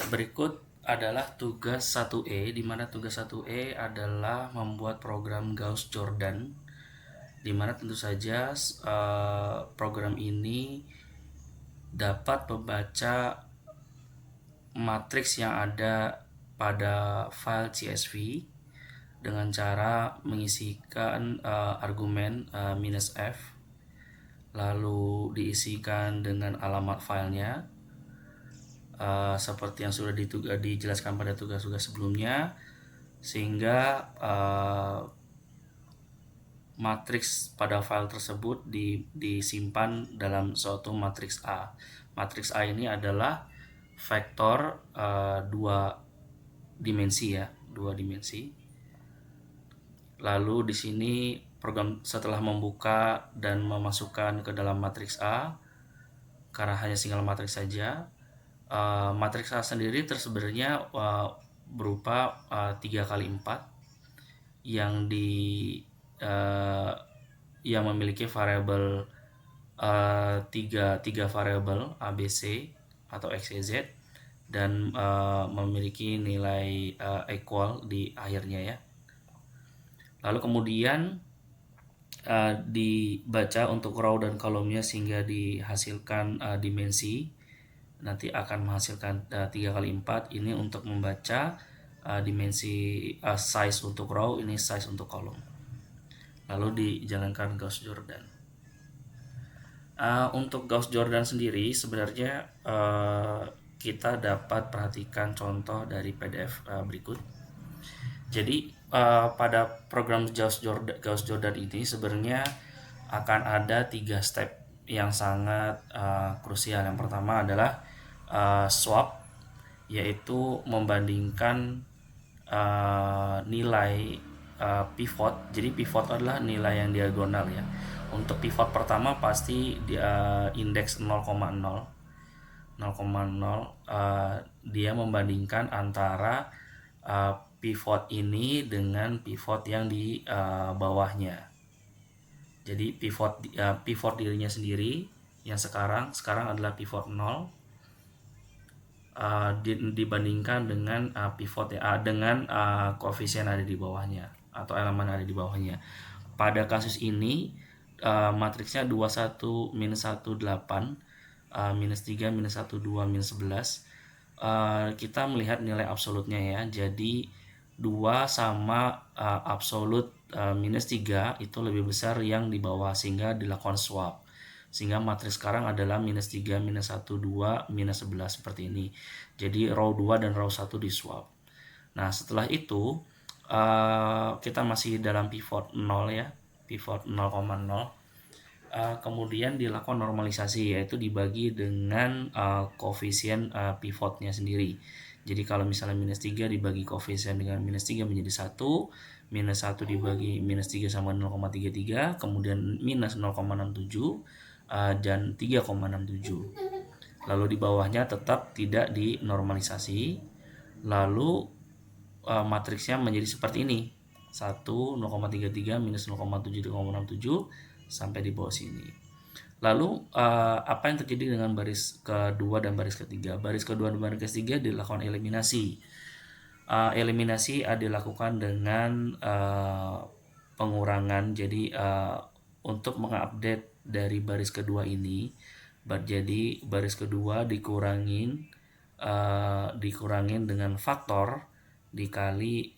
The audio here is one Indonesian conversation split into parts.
Berikut adalah tugas 1E, di mana tugas 1E adalah membuat program Gauss-Jordan, di mana tentu saja program ini dapat membaca matriks yang ada pada file CSV dengan cara mengisikan argumen "-f", lalu diisikan dengan alamat filenya, seperti yang sudah dijelaskan pada tugas-tugas sebelumnya, sehingga matriks pada file tersebut disimpan dalam suatu matriks A. Matriks A ini adalah vektor dua dimensi ya, dua dimensi. Lalu di sini program setelah membuka dan memasukkan ke dalam matriks A, karena hanya single matriks saja, matriks A sendiri sebenarnya berupa 3x4 yang memiliki variabel tiga variabel ABC atau X, Y, Z, dan memiliki nilai equal di akhirnya ya. Lalu kemudian dibaca untuk row dan kolomnya sehingga dihasilkan dimensi. Nanti akan menghasilkan 3x4 ini untuk membaca dimensi size untuk row, ini size untuk kolom. Lalu dijalankan Gauss-Jordan. Untuk Gauss-Jordan sendiri sebenarnya kita dapat perhatikan contoh dari PDF berikut. Jadi pada program Gauss-Jordan ini sebenarnya akan ada 3 step yang sangat krusial. Yang pertama adalah swap, yaitu membandingkan nilai pivot. Jadi pivot adalah nilai yang diagonal ya. Untuk pivot pertama pasti indeks 0,0. Dia membandingkan antara pivot ini dengan pivot yang di bawahnya. Jadi pivot dirinya sendiri yang sekarang adalah pivot 0 dibandingkan dengan pivot dengan koefisien ada di bawahnya atau elemen ada di bawahnya. Pada kasus ini matriksnya 21 minus 1 8 minus 3 minus 1 2 minus 11. Kita melihat nilai absolutnya ya. Jadi 2 sama absolut minus 3 itu lebih besar yang di bawah, sehingga dilakukan swap. Sehingga matriks sekarang adalah minus 3, minus 1, 2, minus 11 seperti ini. Jadi row 2 dan row 1 di swap. Nah setelah itu kita masih dalam pivot 0 ya, pivot 0,0. Kemudian dilakukan normalisasi, yaitu dibagi dengan koefisien pivotnya sendiri. Jadi kalau misalnya minus 3 dibagi koefisien dengan minus 3 menjadi 1, minus 1 dibagi minus 3 sama 0,33, kemudian minus 0,67 dan 3,67. Lalu di bawahnya tetap tidak dinormalisasi. Lalu matriksnya menjadi seperti ini. 1, 0,33 minus 0,7, 0,67 sampai di bawah sini. Lalu apa yang terjadi dengan baris kedua dan baris ketiga? Baris kedua dan baris ketiga dilakukan eliminasi. Eliminasi dilakukan dengan pengurangan. Jadi untuk mengupdate dari baris kedua ini, jadi baris kedua dikurangin dengan faktor dikali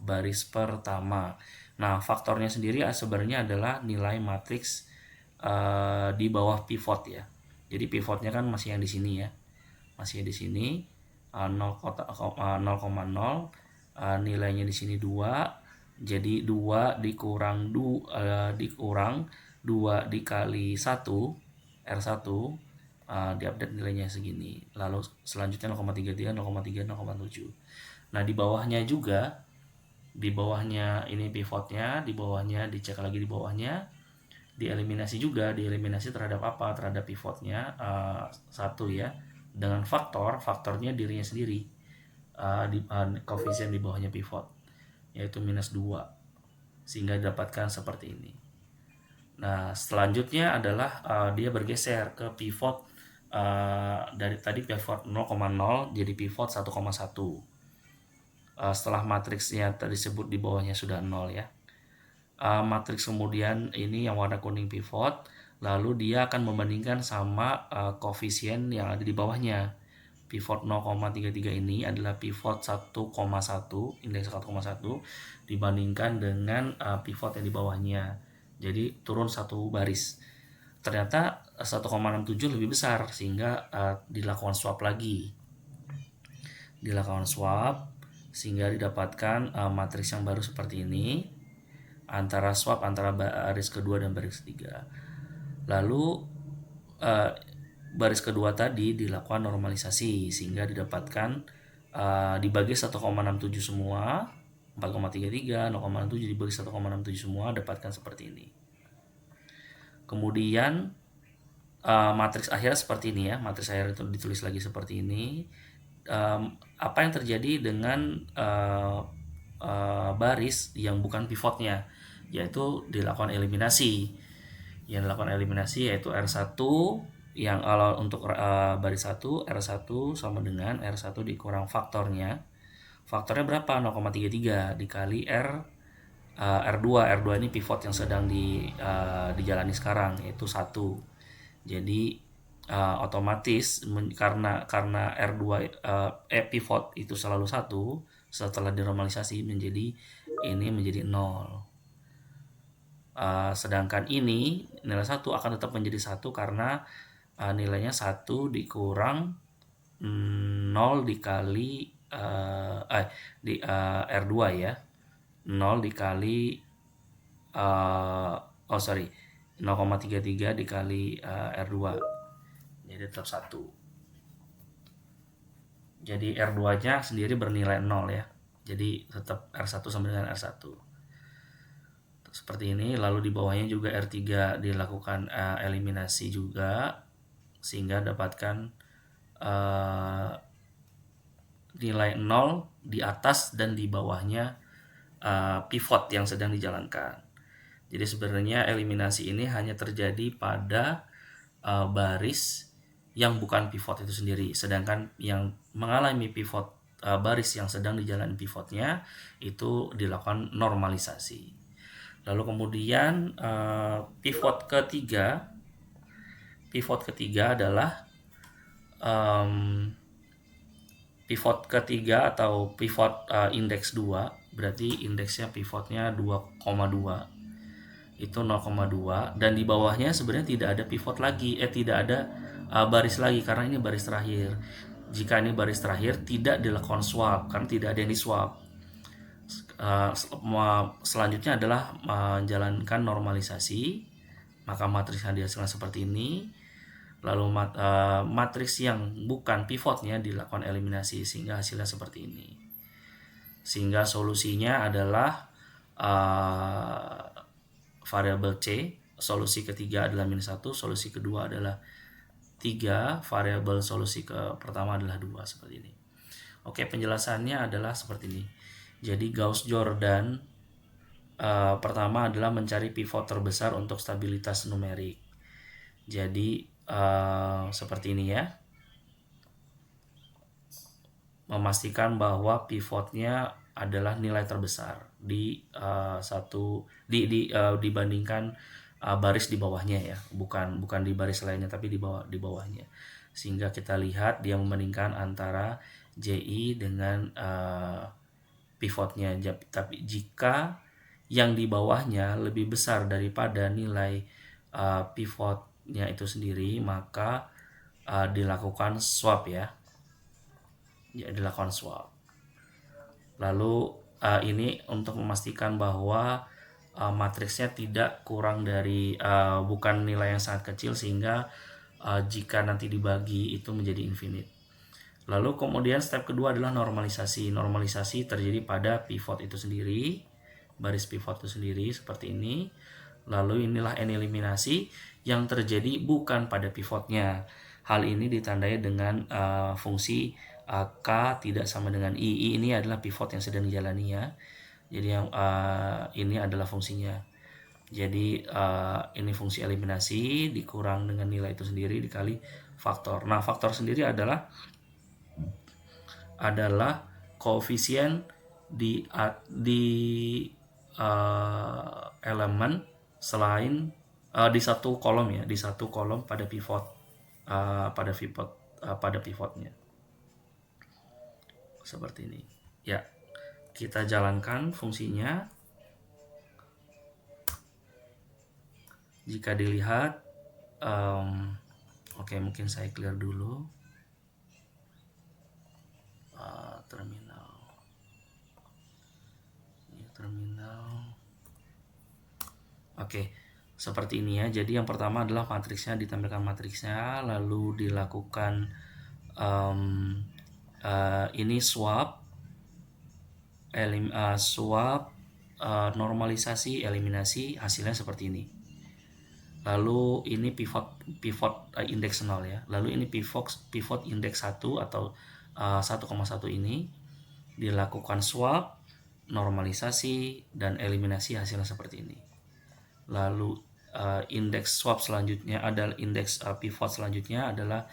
baris pertama. Nah faktornya sendiri sebenarnya adalah nilai matriks di bawah pivot ya. Jadi pivotnya kan masih yang di sini ya, masih di sini 0,0, nilainya di sini 2. Jadi 2 dikurang 2 dikali 1 R1, diupdate nilainya segini. Lalu selanjutnya 0,33, 0,3, 0,7. Nah di bawahnya juga, di bawahnya ini pivotnya, di bawahnya dicek lagi, di bawahnya dieliminasi juga. Dieliminasi terhadap apa? Terhadap pivotnya 1 ya, dengan faktornya dirinya sendiri, koefisien di bawahnya pivot, yaitu minus 2, sehingga didapatkan seperti ini. Nah selanjutnya adalah dia bergeser ke pivot dari tadi pivot 0,0 jadi pivot 1,1. Setelah matriksnya tersebut di bawahnya sudah 0 ya. Matriks kemudian ini yang warna kuning pivot, lalu dia akan membandingkan sama koefisien yang ada di bawahnya. Pivot 0,33 ini adalah pivot 1,1, indeks 1,1 dibandingkan dengan pivot yang di bawahnya. Jadi turun satu baris. Ternyata 1,67 lebih besar sehingga dilakukan swap lagi. Dilakukan swap sehingga didapatkan matriks yang baru seperti ini antara swap antara baris kedua dan baris ketiga. Lalu baris kedua tadi dilakukan normalisasi sehingga didapatkan dibagi 1,67 semua, 4,33, 0,7 dibagi 1,67 semua, dapatkan seperti ini. Kemudian matriks akhir seperti ini ya, matriks akhir itu ditulis lagi seperti ini. Apa yang terjadi dengan baris yang bukan pivotnya, yaitu dilakukan eliminasi. Yang dilakukan eliminasi yaitu R1 yang untuk baris 1, R1 sama dengan R1 dikurang faktornya. Faktornya berapa? 0,33 dikali R2. R2 ini pivot yang sedang dijalani sekarang, yaitu 1. Jadi otomatis karena R2 pivot itu selalu 1, setelah dinormalisasi menjadi 0. Sedangkan ini nilai 1 akan tetap menjadi 1 karena nilainya 1 dikurang 0 dikali R2 ya. 0 dikali 0,33 dikali R2. Jadi tetap 1. Jadi R2-nya sendiri bernilai 0 ya. Jadi tetap R1 sama dengan R1. Seperti ini. Lalu di bawahnya juga R3 dilakukan eliminasi juga sehingga dapatkan nilai 0 di atas dan di bawahnya pivot yang sedang dijalankan. Jadi sebenarnya eliminasi ini hanya terjadi pada baris yang bukan pivot itu sendiri, sedangkan yang mengalami pivot baris yang sedang dijalani pivotnya itu dilakukan normalisasi. Lalu kemudian pivot ketiga adalah pivot ketiga atau pivot indeks 2, berarti indeksnya pivotnya 2,2. Itu 0,2 dan di bawahnya sebenarnya tidak ada pivot lagi, tidak ada baris lagi karena ini baris terakhir. Jika ini baris terakhir tidak dilakukan swap karena tidak ada yang di swap. Selanjutnya adalah menjalankan normalisasi, maka matriks yang dihasilkan seperti ini. Lalu matriks yang bukan pivotnya dilakukan eliminasi sehingga hasilnya seperti ini. Sehingga solusinya adalah variabel C, solusi ketiga adalah -1, solusi kedua adalah 3, variabel solusi pertama adalah 2, seperti ini. Oke, penjelasannya adalah seperti ini. Jadi Gauss-Jordan pertama adalah mencari pivot terbesar untuk stabilitas numerik. Jadi seperti ini ya. Memastikan bahwa pivotnya adalah nilai terbesar dibandingkan baris di bawahnya ya, bukan di baris lainnya tapi di bawahnya. Sehingga kita lihat dia membandingkan antara JI dengan pivotnya. Tapi jika yang di bawahnya lebih besar daripada nilai pivotnya itu sendiri, maka dilakukan swap ya. Dilakukan swap. Lalu ini untuk memastikan bahwa matriksnya tidak kurang dari bukan nilai yang sangat kecil sehingga jika nanti dibagi itu menjadi infinite. Lalu kemudian step kedua adalah normalisasi. Normalisasi terjadi pada pivot itu sendiri, baris pivot itu sendiri seperti ini. Lalu inilah eliminasi yang terjadi bukan pada pivotnya. Hal ini ditandai dengan fungsi K tidak sama dengan I. Ini adalah pivot yang sedang dijalani ya. Jadi yang ini adalah fungsinya. Jadi ini fungsi eliminasi dikurang dengan nilai itu sendiri dikali faktor. Nah, faktor sendiri adalah koefisien di elemen selain di satu kolom ya, di satu kolom pada pivot pada pivotnya seperti ini ya. Kita jalankan fungsinya. Jika dilihat oke, mungkin saya clear dulu terminal. Oke, seperti ini ya. Jadi yang pertama adalah matriksnya, ditampilkan matriksnya, lalu dilakukan ini swap, normalisasi, eliminasi, hasilnya seperti ini. Lalu ini pivot indeks 0 ya. Lalu ini pivot indeks 1 atau 1,1 ini dilakukan swap, normalisasi, dan eliminasi, hasilnya seperti ini. Lalu indeks swap selanjutnya adalah pivot selanjutnya adalah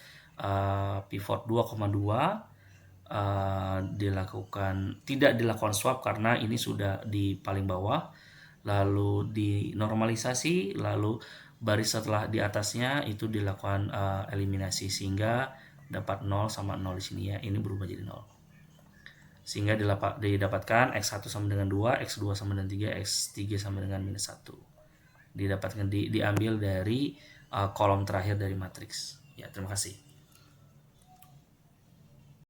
pivot 2,2, tidak dilakukan swap karena ini sudah di paling bawah, lalu dinormalisasi, lalu baris setelah di atasnya itu dilakukan eliminasi sehingga dapat 0 sama 0 di sini ya. Ini berubah jadi 0. Sehingga didapatkan X1 sama dengan 2, X2 sama dengan 3, X3 sama dengan minus 1. Diambil dari kolom terakhir dari matriks. Ya, terima kasih.